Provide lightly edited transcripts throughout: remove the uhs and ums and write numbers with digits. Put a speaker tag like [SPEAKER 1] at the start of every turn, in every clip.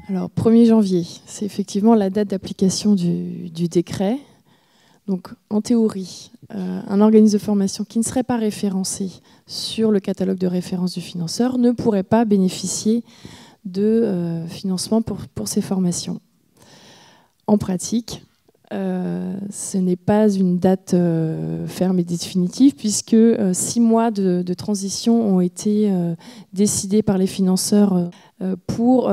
[SPEAKER 1] Alors, 1er janvier, c'est effectivement la date d'application du décret. Donc, en théorie, un organisme de formation qui ne serait pas référencé sur le catalogue de référence du financeur ne pourrait pas bénéficier de financement pour ses formations. En pratique, ce n'est pas une date ferme et définitive, puisque 6 mois de transition ont été décidés par les financeurs pour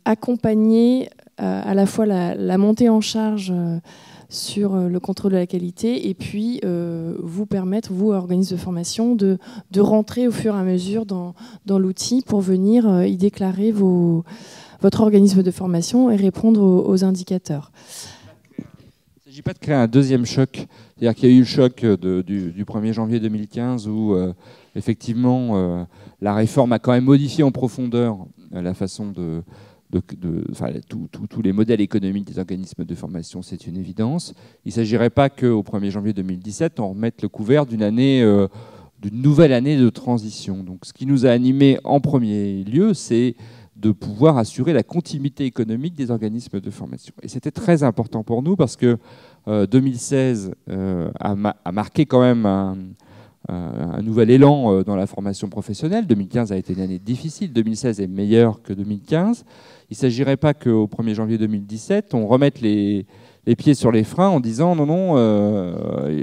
[SPEAKER 1] accompagner à la fois la montée en charge sur le contrôle de la qualité et puis vous permettre, vous, organismes de formation, de rentrer au fur et à mesure dans l'outil pour venir y déclarer votre organisme de formation et répondre aux indicateurs.
[SPEAKER 2] Il ne s'agit pas de créer un deuxième choc. C'est-à-dire qu'il y a eu le choc du 1er janvier 2015 où, effectivement, la réforme a quand même modifié en profondeur la façon tous les modèles économiques des organismes de formation, c'est une évidence. Il ne s'agirait pas qu'au 1er janvier 2017, on remette le couvert d'une nouvelle année de transition. Donc, ce qui nous a animés en premier lieu, c'est de pouvoir assurer la continuité économique des organismes de formation. Et c'était très important pour nous parce que 2016 a marqué quand même un nouvel élan dans la formation professionnelle. 2015 a été une année difficile, 2016 est meilleure que 2015. Il ne s'agirait pas qu'au 1er janvier 2017, on remette les pieds sur les freins en disant non,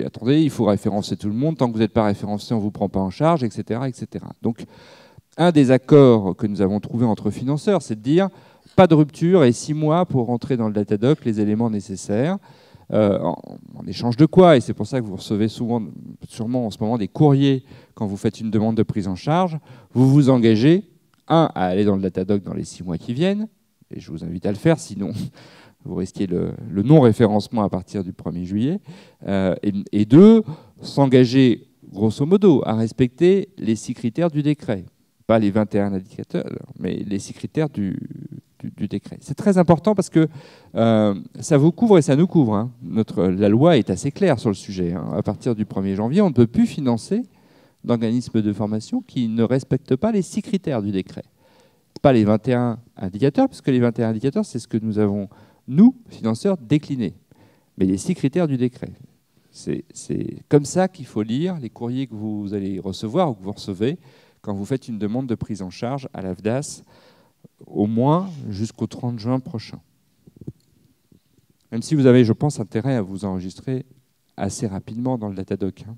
[SPEAKER 2] attendez, il faut référencer tout le monde, tant que vous n'êtes pas référencé, on ne vous prend pas en charge, etc., etc. Donc, un des accords que nous avons trouvé entre financeurs, c'est de dire pas de rupture et 6 mois pour rentrer dans le Datadoc les éléments nécessaires. En échange de quoi? Et c'est pour ça que vous recevez sûrement en ce moment des courriers quand vous faites une demande de prise en charge. Vous vous engagez, à aller dans le Datadoc dans les 6 mois qui viennent, et je vous invite à le faire, sinon vous risquez le non-référencement à partir du 1er juillet. Et 2, s'engager grosso modo à respecter les 6 critères du décret. Pas les 21 indicateurs, mais les 6 critères du décret. C'est très important parce que ça vous couvre et ça nous couvre. Hein. La loi est assez claire sur le sujet. Hein. À partir du 1er janvier, on ne peut plus financer d'organismes de formation qui ne respectent pas les 6 critères du décret. Pas les 21 indicateurs, parce que les 21 indicateurs, c'est ce que nous avons, nous, financeurs, décliné. Mais les 6 critères du décret. C'est comme ça qu'il faut lire les courriers que vous allez recevoir ou que vous recevez quand vous faites une demande de prise en charge à l'AFDAS, au moins jusqu'au 30 juin prochain. Même si vous avez, je pense, intérêt à vous enregistrer assez rapidement dans le Datadoc, hein,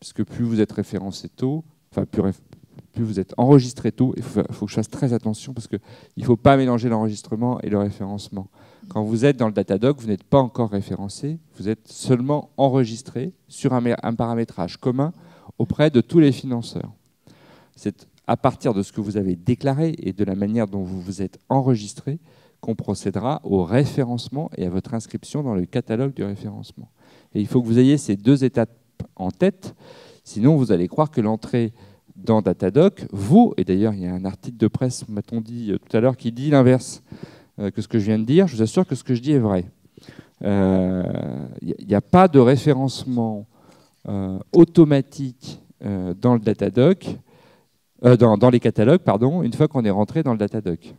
[SPEAKER 2] puisque plus vous êtes référencé tôt, enfin plus vous êtes enregistré tôt, il faut que je fasse très attention parce qu'il ne faut pas mélanger l'enregistrement et le référencement. Quand vous êtes dans le Datadoc, vous n'êtes pas encore référencé, vous êtes seulement enregistré sur un paramétrage commun auprès de tous les financeurs. C'est à partir de ce que vous avez déclaré et de la manière dont vous vous êtes enregistré qu'on procédera au référencement et à votre inscription dans le catalogue du référencement. Et il faut que vous ayez ces 2 étapes en tête, sinon vous allez croire que l'entrée dans Datadoc vaut, et d'ailleurs il y a un article de presse, m'a-t-on dit tout à l'heure, qui dit l'inverse que ce que je viens de dire. Je vous assure que ce que je dis est vrai. Il n'y a pas de référencement automatique dans le Datadoc, dans les catalogues, pardon, une fois qu'on est rentré dans le Datadoc.